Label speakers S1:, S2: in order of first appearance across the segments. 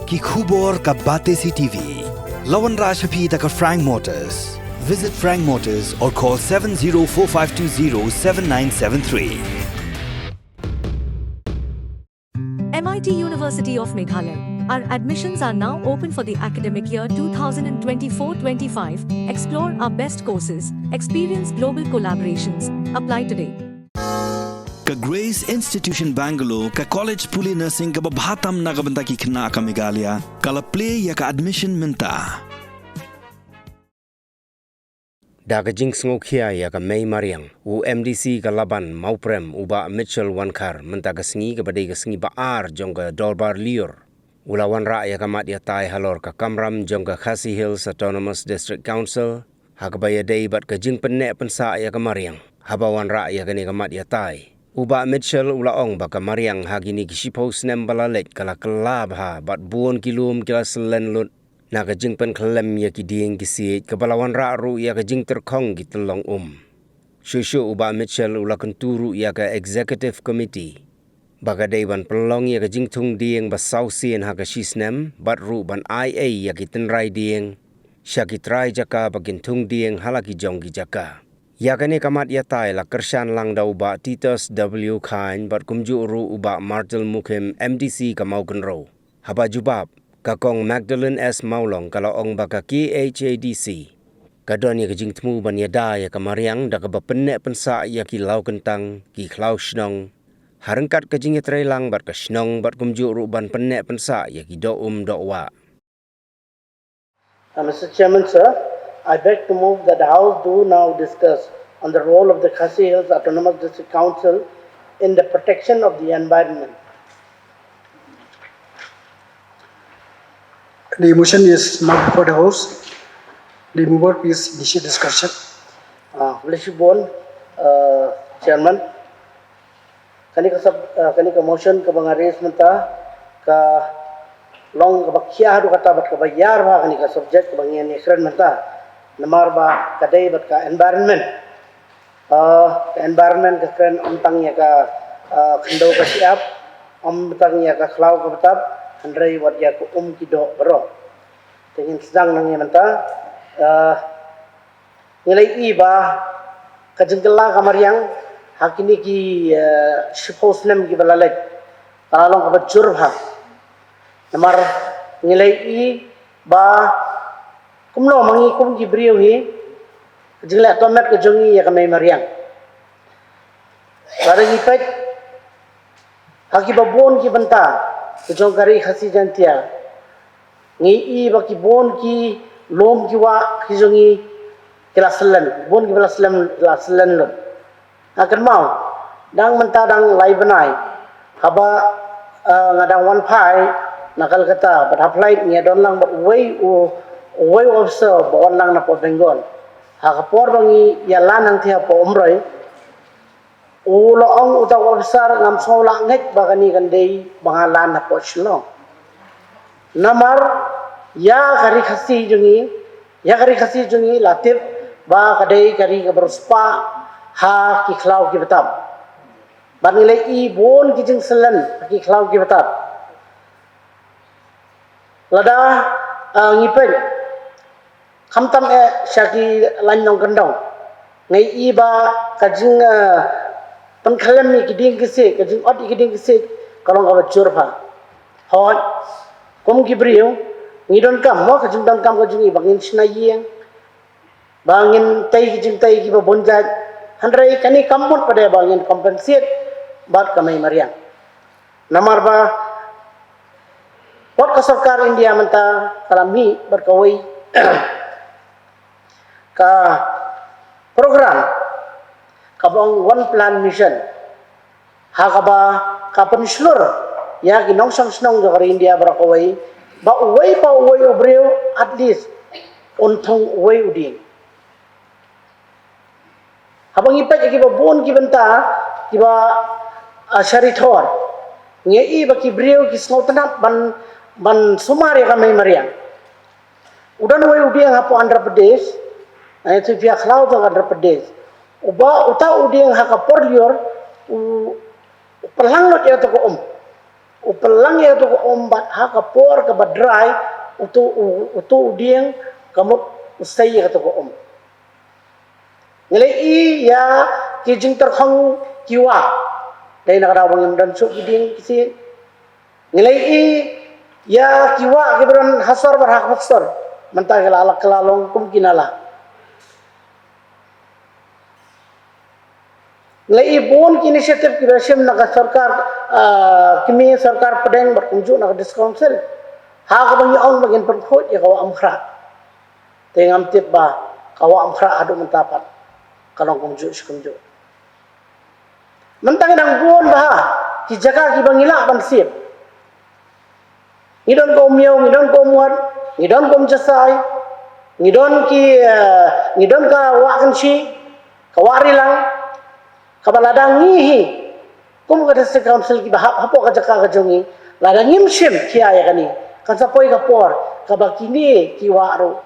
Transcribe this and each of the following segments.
S1: ki khubor ka Bate CTV. Lawan Rashapi taka Frank Motors. Visit Frank Motors or call 7045207973.
S2: MIT University of Meghalaya. Our admissions are now open for the academic year 2024-25. Explore our best courses, experience global collaborations. Apply today.
S1: Ka Grace Institution Bangalore ka College Puli Nursing ka babhatam na kabanta ki khna ka Meghalaya kala play ya ka admission minta.
S3: Daga jinx ngokia ya ka May Mariang u MDC ka Laban Mauprem uba Mitchell Wankar menta ka sngi ka badai ka sngi baar jong ka Dolbar Lior. Ulawan ra ya ka mat ya tai halor ka Kamram jong ka Khasi Hills Autonomous District Council hakabaya dei bat ka jing penne pensa ya ka Mariang habawan ra ya ka ni ka mat ya tai. Uba Mitchell ulaong baka Mariang hagini kisipos nem balalet kala kelab ha bat buon kilum kila selen lut na ka jing pen klem ya ki dieng kisi kabalawan ra ru ya ka jing terkong ki telong Shushu uba Mitchell ula kenturu ya ka executive committee baka deiban pelong ya ka jing tung dieng ba sausien ha ka shisnem bat ru ban IA ya ki tenrai dieng syaki trai jaka bagin tung dieng halaki jong ki jaka. Yakani kamat yatai la kershan lang da uba Titus W. Kine bat kumju uru uba Martel Mukim MDC ka Maukenro. Haba jubab kakong Magdalene S. Maulong kalau ong baka KHADC. Kadon ya kejing temu ban yada ya kamariang da ka bapenek pensa ya ki lau kentang ki klau shnong. Harengkat kejing yatrai lang bat ka shnong bat kumju uru ban penek pensa ya ki do wa.
S4: Mr. Chairman, sir, I beg to move that the House do now discuss on the role of the Khasi Hills Autonomous District Council in the protection of the environment.
S5: The motion is now before the House. The mover please initiate discussion.
S4: Blessibon, Chairman, kani ka motion ka bangaris menta ka long ka bakya hadu kata bat ka bayar ba kani ka subject ka bangyan ni kren menta namar ba kadai bat ka environment environment ka kren untang ya ka kendo ka siap tang ya ka klau ka batap handrai wat ya ko kido bro tingin sedang nang ya menta nilai iba ka jengkela kamariang hakini ki shipos nem ki balalek along ka bajur ba namar nilai ba kumno mangi kum ki brio hi jingla tomat ke jongi ya kamay mariang barang ipet haki babon ki banta ke jong kari khasi jantia ngi ba ki bon ki lom ki wa ki jongi kelaslen bon ki kelaslen lo akan mau dang menta dang lai benai haba ngadang wan pai nakal kata but apply nya don lang but way officer bon lang na po Bengal ha kapor bangi yalan ang tiya po umroy ulo ang utaw officer ngam sola ngek bagani kandei bangalan na po silo namar ya kari khasi jungi latif ba kadai kari kabruspa ha ki klau ki batab banilai i bon ki jing selan ki klau ki batab lada ngipen kamtam syaki lanyong kendong ngai iba kajing penkhalam ni kiding kise kajing ot kiding kise kalong ka bajur pha hon kom kibriyo ngidon kam mo kajing dam kam kajing bangin snayeng bangin tai kajing tai ki bonjat handrai kani kampun pada bangin compensate bat kamai mariang namar ba Pot ka sarkar India menta kalami berkawai ka program kabong one plan mission hakaba ka penslur ya ginong sang snong jo kari India berkawai ba uway obreo at least untong uway uding habang ipet ki babon ki benta ki ba syarithor ngei ba ki breo ki snautanat ban sumari kamay mariang udan way udiang hapo Andhra Pradesh itu via klau to Andhra Pradesh uba uta udiang haka porlior pelanglot ya to ko upelang ya tu ombat ha kapor ka badrai utu udieng kamu usai ya tu om ngelai ya kijing terkhang kiwa dai nak rawang dan sok iding kisi ngelai ya kiwa kibran hasar berhak maksor mentah kelalak kelalong kumkinala ngelai pun inisiatif kibasem nak sarkar kimi sarkar pedeng berkunjung nak diskonsel ha ka bang ong bagin perkhot ya kawa amkhra tengam tip ba kawa amkhra adu mentapat kalau kunjung sekunjung mentang nang buon ba ki jaga ki bangila ban sip ngidon ko miau ngidon ko muat ngidon ko jasai ngidon ngidon ka wa kan si kawari lang kabaladang ngihi kum kada se council ki bahap hapo ka jaka ka jongi ladang ngimsim kia ya kani kan sapoi ka por ka bakini ki waru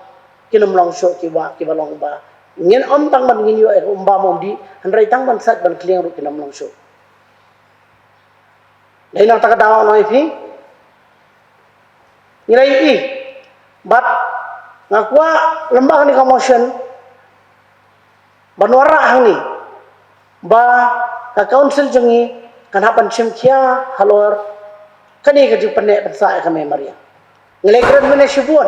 S4: kinum longsho ki balong ba ngin om tang ban ngin yo e umba momdi handrai tang ban sat ban kliang ru kinum longsho dai nang ta ka daw no ifi nilai bat ngakwa lembah ni commotion banwara hang ni ba ka council jongi kan hapan chimkia halor kani ka ju panek pansa ka me maria ngelai kran mene shibun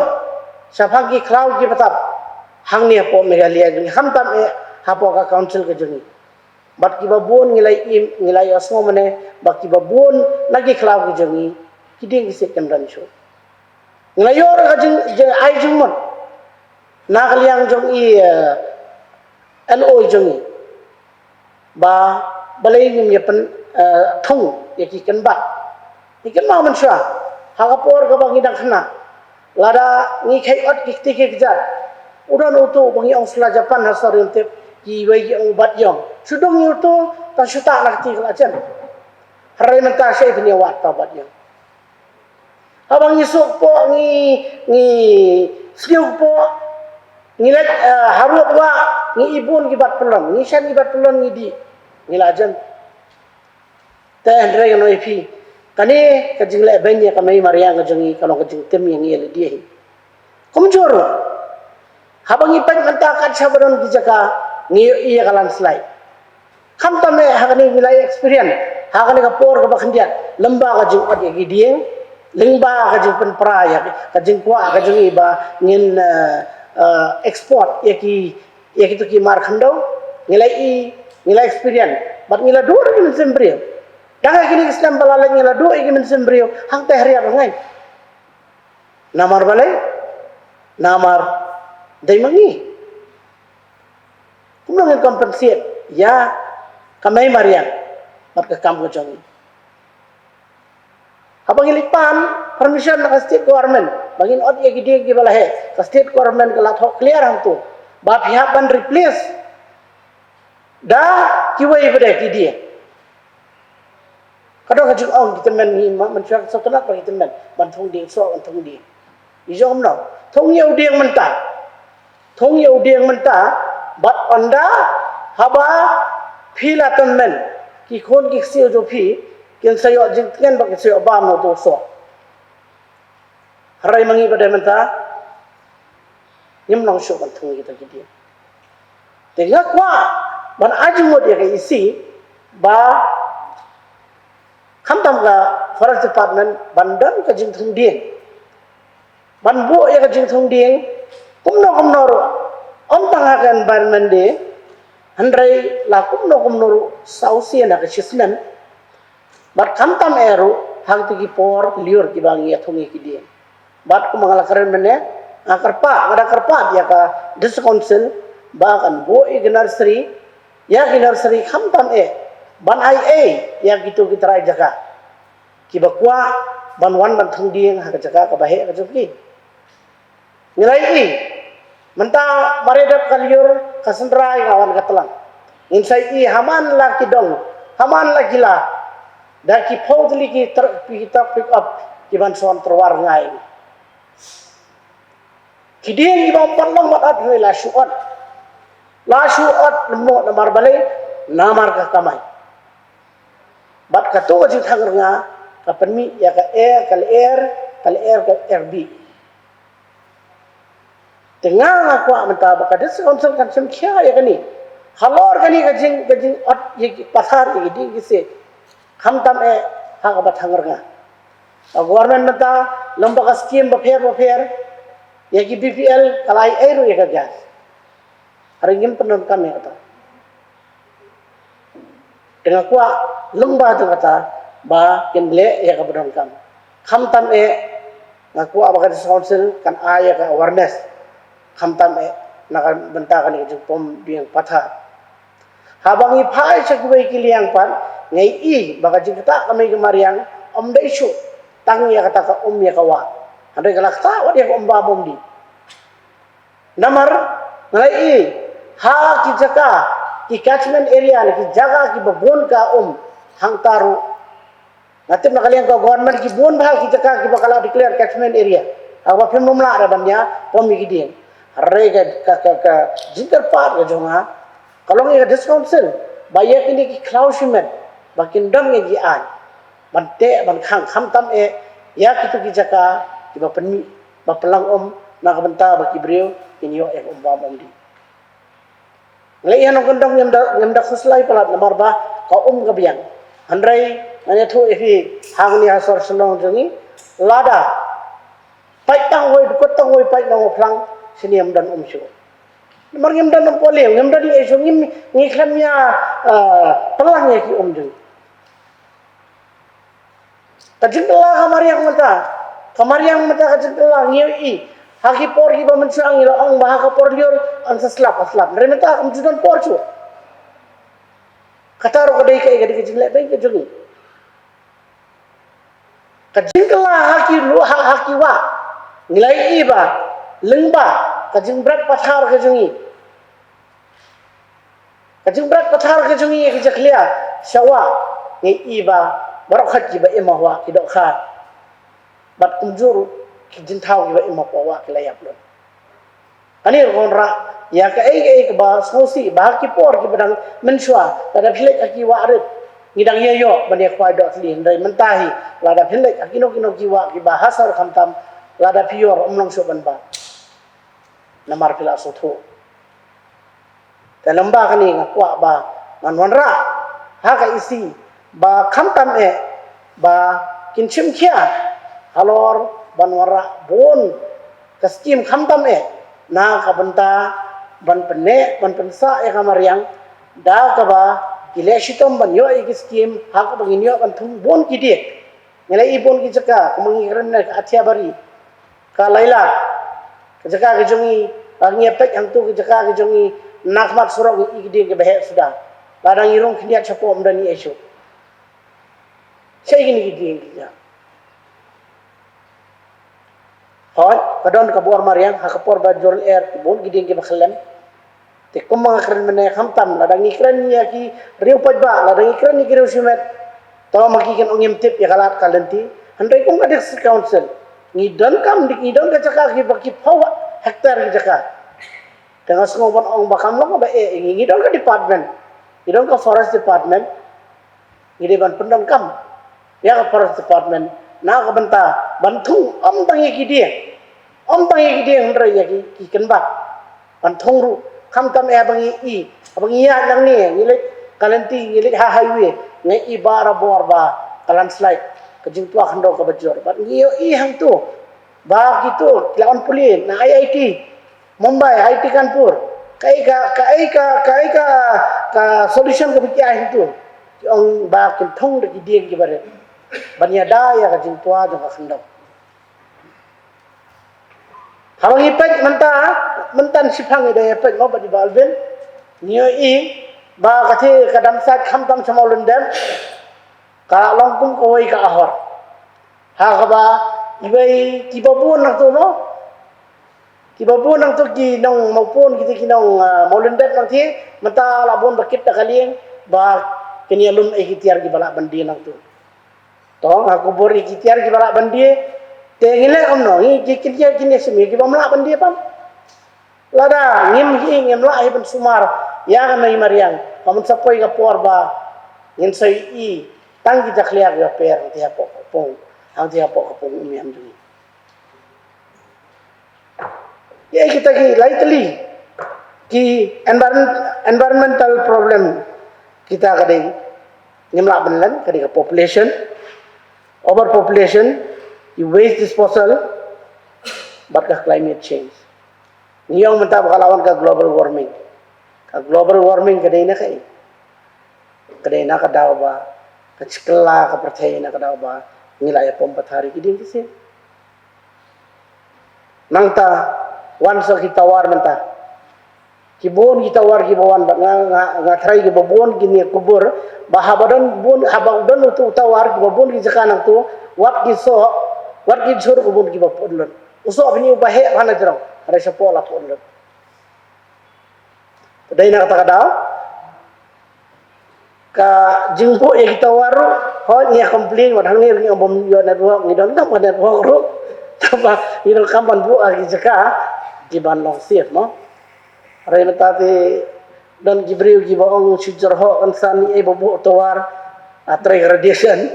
S4: sapagi crowd ki batap hang ni apo megalia gni hamtam e hapo ka council ka jongi bat ki babun ngilai asmo mene ba ki babun lagi crowd ki jongi kiding ki second run show ngelai yor ka jing ai jumon na kaliang jong lo jongi ba balai ni pen thong yaki kan bat ikan mau mensha hagapor ka bang idang khana lada ni khai ot kikti ke jat udan utu bang yang sela japan hasar yente ki wai yang bat yang sudong yutu ta suta nakti kala chen harai menta sai punya wat ta bat yang abang isuk po ni siu po ngilat harut wa ni ibun gibat pelon ni shan gibat pelon ni di ngilajan ta andre no ifi kani kajing le benya kamai maria ngajangi kalau kajing tem yang ia dia komjor habang ipan manta kat sabaron dijaka ni ia kalan slide kham tame hagani nilai experience hagani ka por ka bakhandian lamba kajing od yagi dia lengba kajing pen praya kajing kwa kajing iba ngin export yaki tu ki mar khando nilai experience bat nila do ri men sembrio danga kini islam balala nila do igi men sembrio hang teh ria ngai namar balai namar dai mangi kumno ngen compensate ya kamai marian bat ka kam ko jongi abang ilipan permission na state government bagin od ye gidi gi balahe ka state government ka lathok clear hang tu ba pihak ban replace da kiwai bade gidi kadang kajung ong kita men ni man syak satana pa kita men ban thong ding so ban thong ding ijom no thong yeu ding menta bat anda haba phila tan men ki khon ki siu jo phi ken sayo jing ken ba ke sayo ba no do so harai mangi pada menta nim long so ban thong kita gidi tengah kwa ban ajmut ya ke isi ba khamtam ka forest department bandan ka jing thong ding ban bu ya ka jing thong ding kumno ro om tanga ka environment de handrai la kumno ro sausi na ka sislan bat khamtam ero hang tigi por liur ki bang ya thongi ki ding bat ku mangala karen mene akarpa ada karpa dia ka dis council ba kan bu nursery ya nursery khamtam ban ai ya gitu kita rai jaga kibakwa ban wan ban thong ding ha jaga ka bahe ka joki nilai menta mareda kaliur kasendrai ngawan katelang insai haman la kidong haman la gila da ki podli ki kita pick up kiban son terwar ngai kiding ki bom pandong mat at la shuot mo namar balai namar ka kamai bat kato ji thangrnga kapan mi ya ka kal ka RB tengah aku menta bakada council kan semkhia ya kani halor kani gajing at ye pasar ye di gise ham tam ha ka bathangar ga government menta lomba ka scheme ba fair ya ki BPL kalai airu ya ka gas haringim penon kami kata dengan kuat lembah tu kata ba kenle ya ka penon kam ham tam ngaku abakad council kan aya ka awareness ham tam nak benta kan ke pom biang patha habangi phai sakbai kiliang pan ngai i baka jingta kami gemariang om daisu tang ya kata ka ya kawa andai galak ta wadi ko omba bomdi namar ngai i ha ki jaka ki catchment area ki jaga ki babon ka hang taru natim nakaliang ka government ki bon bhal ki jaka ki bakala declare catchment area awa phim mumla ra banya pom ki dien re ka jinter part ga jonga kalau ngi discouncil bayak ini ki klausimet bakin dam ngi an bante ban khang kham tam ya kitu ki jaka ki ba penmi ba pelang na ka benta ba ki breu inyo ba di Layan ang kandang yang dah khuslai pelat nomor bah kau ka biang. Andai hanya tu evi hang ni asor selong jengi lada. Pai tang woi dukut tang woi pai nang oplang sini dan syu. Nomor yang dan poleh yang dan di esok ni klamnya pelangnya ki jengi. Kajing telah kamari yang mata kajing telah ngiu haki por ki ba mensuang ila ang baha ka por lior ang saslap remeta kam judan por chu kataro kadai kai gadi kajing lai ke jungi kajing kala haki wa nilai iba lengba kajing berat pathar ke jungi ki jaklia sawa ngi iba barokhat ki ba emahwa ki dok kha bat kumjuru ki jintau ki ba imah pawa ki layap lo ani ronra ya ka ai ba sosi ba ki por ki badang mensua tada philek aki wa arit ngidang yeyo bani khwai dot lin dai mentahi lada philek akino ki wa ki ba hasar khamtam lada pior omlong so ban ba namar pila so tho talamba kani ngakwa ba manwanra ha ka isi ba khamtam ba kinchim khia halor banwara bon kaskim khamtam na ka banta ban penne ban pensa kamariang da ka ba kilesitom ban yo skim ha ka bangin yo ban thum bon ki de ngelai bon ki jaka kumangi ren na athia bari ka laila ka jaka ke jongi angi pek ang tu ke jaka ke jongi nakmat surok ki de ke behe sudah barang irong khniat chapo amdani esho sei gini ki de Hoy, kadon kabuar mariang hakapor ba jorol bon giding ki bakhalam te kum mga kren mena khamtam ladang ikran niya ki riu pajba ladang ikran ni kiru simet taw magikan ongim tip ya kalat kalanti handai kum kadik council ngidon kam ngidon ka jaka ki baki pawa hektar ki jaka tengah ngoban ong bakam lo ba ngidon ka department ngidon ka forest department ngide ban pendam kam ya ka forest department na ka banta bantung tangi ki dia ndra ya ki kenba bantung ru kham tam bangi ya nang ni ngilek kalanti ngilek highway ngai bara borba kalan slide kajing tua khando ka bajor bat ngiyo hang tu ba kitu lawan pulin na IIT Mumbai IT Kanpur kai ka solution ka bikia itu ong ba kin thong de dia ki bare banya daya ka jing tua jong ka khandok hawang ipek mentan sipang ide ipek ngo badi balben nio ba ka kadam sat kham tam chamau lendem ka longkum ko ka ahor ha ka ba ibai tibabun nang tu no tibabun nang tu ki nong maupun ki nong mau lendem nang thi menta labon bakit ta kalien ba kenialum ikitiar ki balak bandi nang tu tong aku bori kitiar ki balak bandi te ngile omno ngi kitiar kini semi ki balak bandi pam lada ngim la ibn sumar ya ga mai mariang kamun sapoi ka porba ngin sai tang kita clear ya per dia pong ang dia pong umiam dulu ya kita ki lightly ki environmental problem kita kadang ngimla benelan kadang population overpopulation waste disposal but climate change ngiyong menta bakalawan ka global warming kadang na kadaw ba kachkla ka percaya na kadaw ba ngilaya pompathari kiding kasi nangta once kita war menta kibon kita war kibawan nga try kibon gini kubur bahabadon bun habadon utu tawar kibon kijakan tu wat kisor kubon kibapodlon uso apni ubahe hana jero ada sepola podlon dai na kata kadaw ka jingpo ya kita waru ho nya complain wadang ni ngom yo na ruang ni don tam ada ruang ru tapa ni kampan bu agi jaka kiban long siap mo rai tati dan gibriu gibaong sujar ho ansan e bobo tawar atrai radiation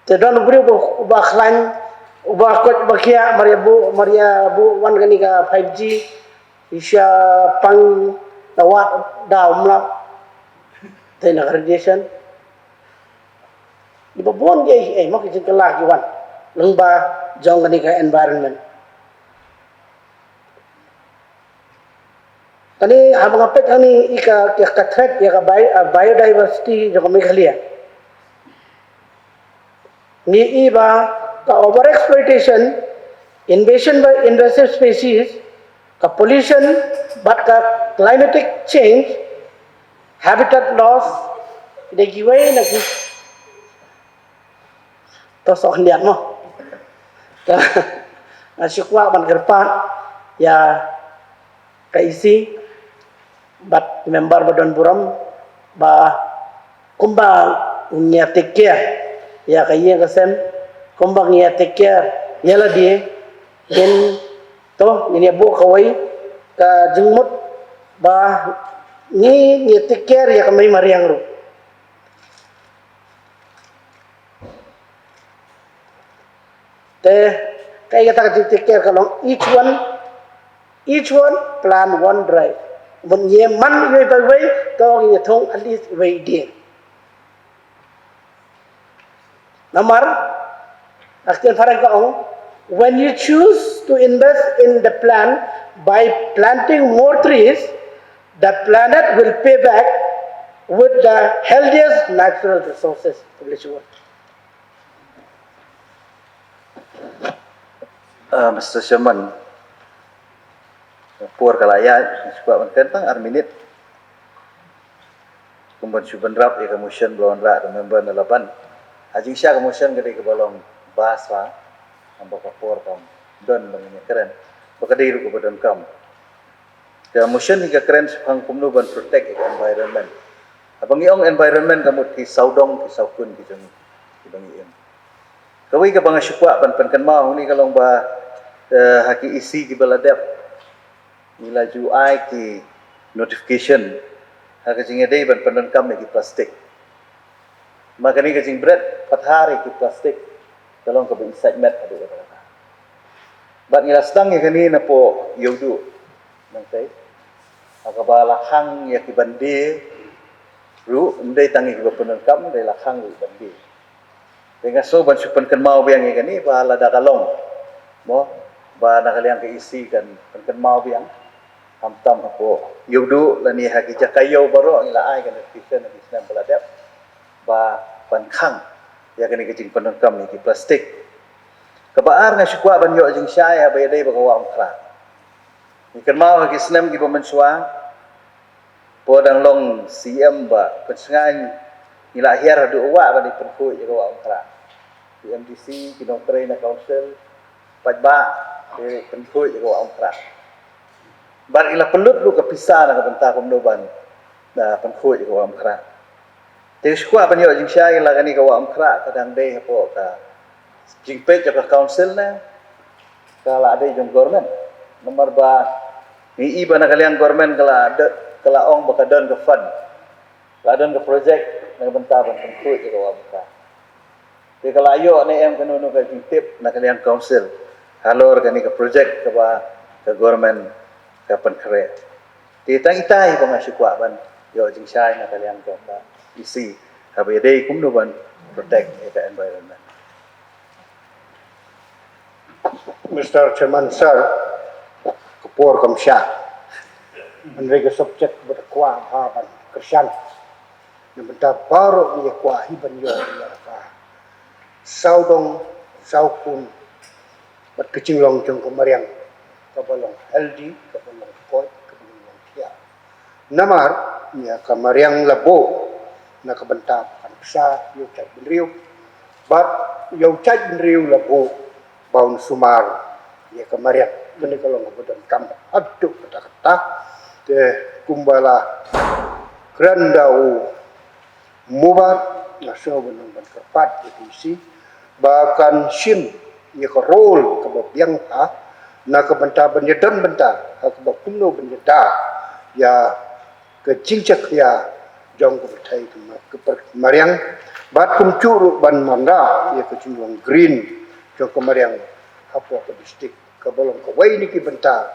S4: te don briu ba khlan uba kot bakia maria bu wan gani ka 5G isya pang tawat daum la tena radiation di babon ge mak jing kelah giwan lengba jong gani ka environment kani habang apet kani ika threat ya ka biodiversity jo Meghalaya ni iba ka overexploitation invasion by invasive species ka pollution but ka climatic change habitat loss de giway na to sok liat mo ka asyukwa ban gerpat ya kaisi bat member badon buram ba kumbang nya take care ya kaya kasem kumbang nya take care yala die den to ni bu kawai ka jengmut ba ni take care ya kamay mariang ro te kaya kata take care kalong each one plan one drive một nhẹ man về tới với to như thông at least về điện nomor akhir farag kaong when you choose to invest in the plan by planting more trees the planet will pay back with the healthiest natural resources
S6: Mr. Chairman Puar kalaya sebab tentang arminit kumban suban rap ya motion belon ra member na laban ajing sya motion gede ke balong bahasa ambak puar kam don bangnya keren bakadai ru ke badan kam ke motion hingga keren sepang kumnu ban protect environment abang iong environment kamu ti saudong ti saukun ti jeng ti bangi iong kawai ke bang syukwa ban penkan mau ni kalong ba haki isi ki baladep nila juai ki notification haka jing edai ban pandan kam ki plastik maka ni ka jing bread pathari ki plastik dalong ka inside mat adu kata bat nila sedang ya kani na po yodu nang sai aka ba lakhang ya ki bandi ru ndai tangi ki pandan kam dai lakhang ru bandi dengan so ban supan kan mau biang ya kani ba la da kalong mo ba nakaliang ke isi kan kan mau biang hamtam ako yudu lani haki jakayo baro ila ai kan notification ni Islam baladap ba pankhang ya kan kecing penengkam ni plastik kabaar nga syukwa banyo jing syaya ba dai bagawa angkra ni kan mau haki Islam gi pemensua podang long CM ba pensengan ila hiar adu wa ba di penku ya gawa angkra MDC kinong train na council pajba di penku ya gawa angkra bar ila pelut lu kepisah na kabenta kumnoban na pangkhoy ko amkra te skwa banyo jing sya ila kani ko amkra kadang dei hapo ka jingpet ka council na kala ade jong government nomor ba ni iba na kaliang government kala ong baka don ka fund la don ka project nak bentar ban pengkut je kawan buka. Tapi kalau ayo ni em kena nu ka tip nak kalian council. Halor kan ni ke projek ke ba ke government ke penkere. Ti tang itai pengasih kuat ban yo jing syai nak kalian ke isi. Habis dei kum nu ban protect the environment.
S5: Mr. Chairman, sir, Kapur Kamsha, menrega subjek berkuah haban kersan, nampak baru dia kuah hiban yo dia ka, saudong saukun, berkecing long jong kemariang, kabalong healthy, kabalong koi, kabalong kia, namar dia kemariang labo, nak kebentar kansa yo cai benriu, bat yo cai benriu labo. Baun sumar ya kemarin kini kalau ngabudan kam aduk kata-kata te kumbala grandau mubar naso benang kerpat divisi bahkan sim ya role kebabiang ha na kebenta benyedan benta ha kebakumno benyeda ya kecincak ya jong kebetai ke mariang bat kumcuru ban manda ya kecingwang green jong kemariang apa ke distrik ke bolong ke wai ni ki benta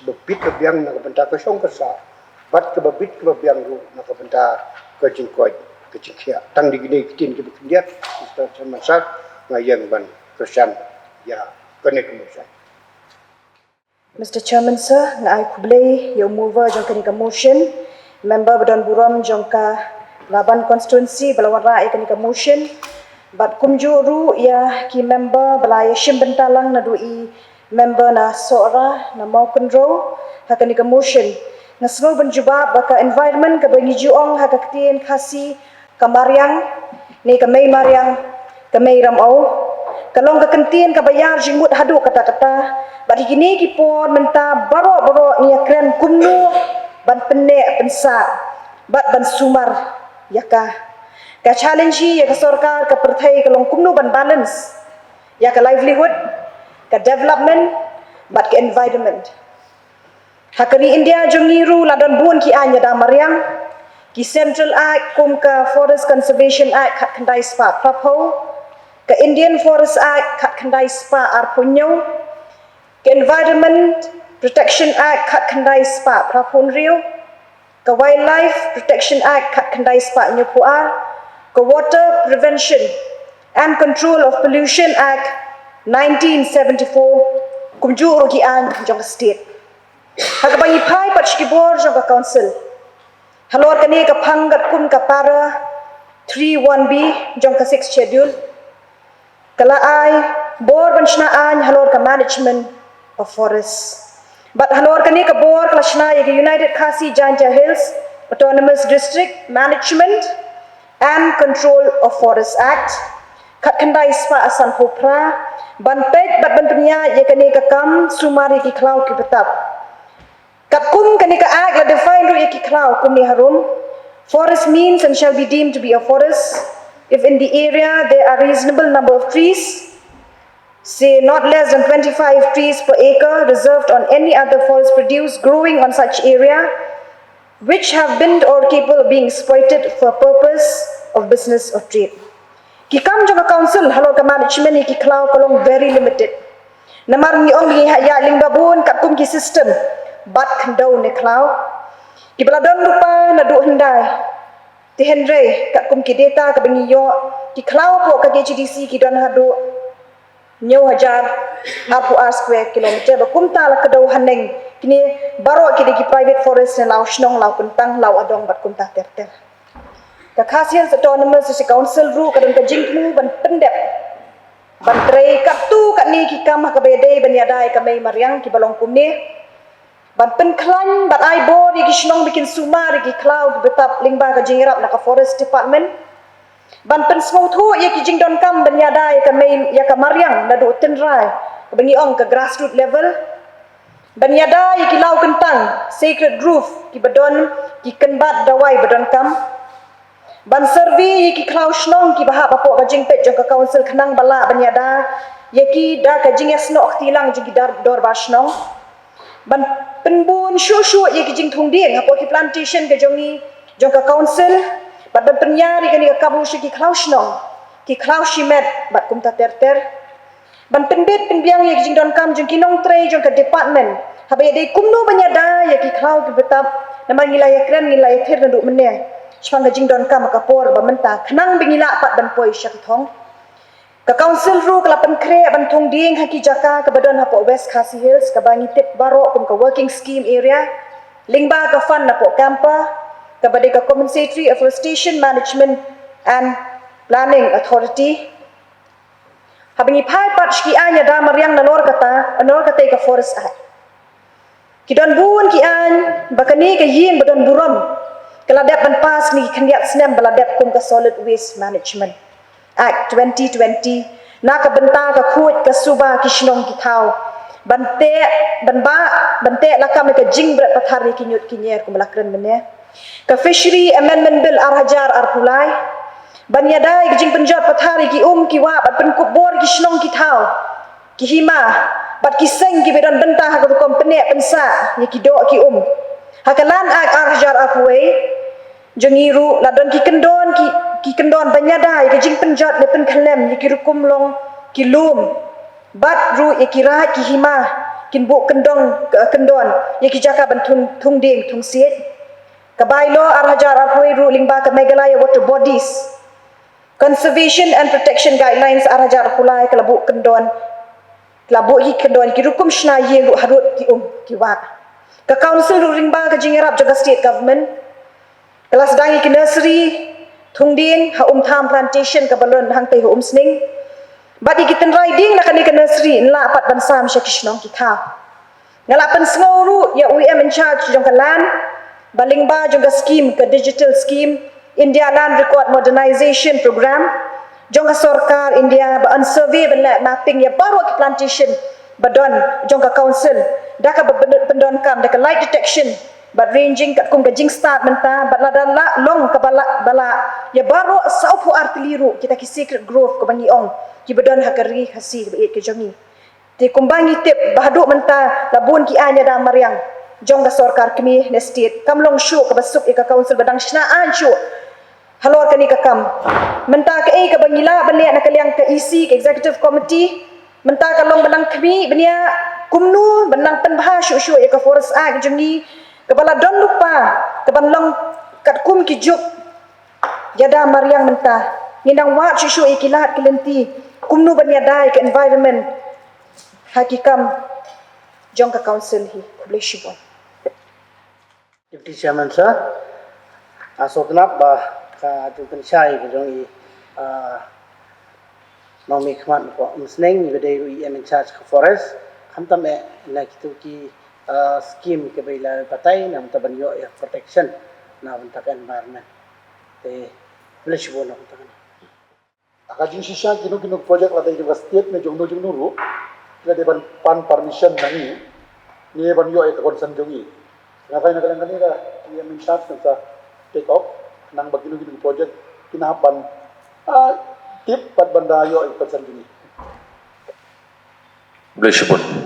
S5: bebit ke biang nak benta ke song kesa bat ke bebit ke biang ru nak benta ke jingkoi ke jingkia tang di gini kitin ke bikindiat Mr. Chairman Sat ngayang ban kesan ya kene kemusan.
S7: Mr. Chairman sir, ngai kublai yo mover jong kene ke motion member Badan Buram jong ka Laban constituency Balawara kene ke motion bat kumjuru ya ki member belaya shim bentalang na dui member na sora na mau control hakani ka motion na small benjubab baka environment ka bangi juong hakaktin khasi kamariang ni ka may mariang ka may ramau kalong ka kentin ka bayar jingmut hadu kata-kata bat gini ki pon menta baro ni kren kumnu ban penne pensa bat ban sumar yaka ka challenge ya ka sarkar ka perthai ka long kumnu ban balance ya ka livelihood ka development but ka environment hakani India jongiru ladan bun ki anya da mariang ki Central Act kum ka Forest Conservation Act khat khandai spa prapo ka Indian Forest Act khat khandai spa arpunyo ka Environment Protection Act khat khandai spa prapon rio ka Wildlife Protection Act khat khandai spa nyupuar the Water Prevention and Control of Pollution Act 1974 kumjuru ki an jong state hakabangi pai pat shkibor jong council halor kani ka phangat kum ka para 31B jong ka 6 schedule kala ai bor banchna an halor ka management of forests but halor kani ka bor kala shna ye United Khasi Jaintia Hills Autonomous District Management and Control of Forest Act khat khandai spa asan hopra ban pek bat ban punya ye kani ka kam sumari ki klau ki betap kat kum kani ka act la define ru ye ki klau kum ni harum forest means and shall be deemed to be a forest if in the area there are reasonable number of trees say not less than 25 trees per acre reserved on any other forest produce growing on such area which have been or capable of being exploited for purpose of business or trade. Kikam jong council halo ka management ki klau kolong very limited. Namar ni ong ni haya ling babun kat kum ki system bat khandau ne klau. Ki baladon lupa na du hendai. Ti henre kat kum ki data ka bengi yo ki klau po ka GDC ki don hadu nyau hajar apu a square kilometer ba kum ta la ka dau haneng kini baro ki ki private forest na lau shnong lau kuntang lau adong bat kum ta ter ka khasian autonomous si council ru kadang ka jingmu ban pendep ban trei katu kat ni ki kam ka bede ban yadai ka mai mariang ki balong kum ni ban pen klan bat ai bo ni ki shnong bikin sumar ki cloud betap lingba ka jingrap na ka forest department ban pen smau thu ye ki jingdon kam ban yadai ka mai ya ka mariang na do tenrai ka bengi ong ka grassroots level ban yadai ki lau kentang sacred roof ki badon ki kenbat dawai badon kam ban survey ki klau shnong ki baha bapo ka jingpet jong ka council khnang bala ban yada ye ki da ka jing yasno tilang jing dar dor ba shnong ban penbun shu ye ki jing thung ding hapo ki plantation ka jongi jong ka council Bat ban penyari kani ka kabu shi ki klausnong ki klausimet bat kum ta ter ban pendit penbiang ye jing don kam jing kinong tre jong ka department habai dei kumno banyada ye ki klau ki betap nama ngilai kren ngilai ther nduk menne chang jing don kam ka por ba menta khnang bingila pat ban poi syak thong ka council ru kala pen kre ban thong ding ha ki jaka ka badon ha po West Khasi Hills ka bangi tip baro kum ka working scheme area lingba ka fan na po kampa ka badai ka compensatory afforestation management and planning authority habingi pai pat ski anya da mariang na lor kata ka forest ai kidon bun ki an bakani ka yin badon buram kala dep ban pas ni khandiat snem bala dep kum ka solid waste management act 2020 na ka benta ka khuit ka suba ki shnong ki thau bante la kam ka jing brat pathari ki nyut ki nyer kum lakren mene ka fishery amendment bill arhajar arpulai banyadai jing penjat pathari ki ki wa bat pen kubor ki shnong ki thau ki hima bat ki seng ki bedan benta ha ko kompene pensa ni ki do ki hakalan arhajar afway jengiru ladon ki kendon banyadai ki jing penjat le pen khalem ni ki rukum long ki lum bat ru ye ki ra ki hima kin bu kendon ye ki jaka ban thung ding thung siet kabailo arhajar afway ru lingba ka megalaya water bodies conservation and protection guidelines arhajar kulai kelabu kendon ki rukum shna ye ru harut ki wa ka council ru ringba ka jingerap jaga state government kelas dangi ki nursery thungdin ha tham plantation ka balon hang te hu sning badi ki ten riding na kani ka nursery la pat ban sam sha kishnong ki tha ngala pen sngoru ya UEM in charge jong ka lan balingba jong ka scheme ka digital scheme India Land Record Modernization Program jongka sarkar India ba survey ban mapping ya baru ki plantation badon jongka council daka pendon kam daka light detection but ranging kat kum gajing start menta bat la long ka bala ya baru saufu artiliru kita ki secret growth ko bangi ong ki badon hakari hasi ke jongi ti kumbangi tip bahdu menta labun ki anya da mariang jongka sarkar kami ne state kamlong shu ka basuk ka council badang shna an shu halor kani ka kam menta ka ka bangila bania na kaliang ka EC ka executive committee menta ka long banang kami bania kumnu banang penbah shu ka forest a jongi ka bala don lupa ka banlong kat kum ki juk yada mariang menta ngindang wa shu ikilat kilenti kumnu bania dai ka environment hakikam jong ka council hi bless you.
S4: Deputy Chairman sir, asoknap ba ka jungkan syai ke jongi nomi khmat ko umsneng ni bedai UEM in charge ka forest khamtam na kitu ki scheme ke baila patai nam taban yo ya protection na bantak environment te flash bo na bantak
S5: Akajing sisya kinu project la dai state ne jongno ru la de ban pan permission nani ni ban yo e concern jongi ngakai na kalang kanila UEM in charge sa take off nang bagino project kinahapan tip pat banda yo e concern jongi
S6: Boleh sebut.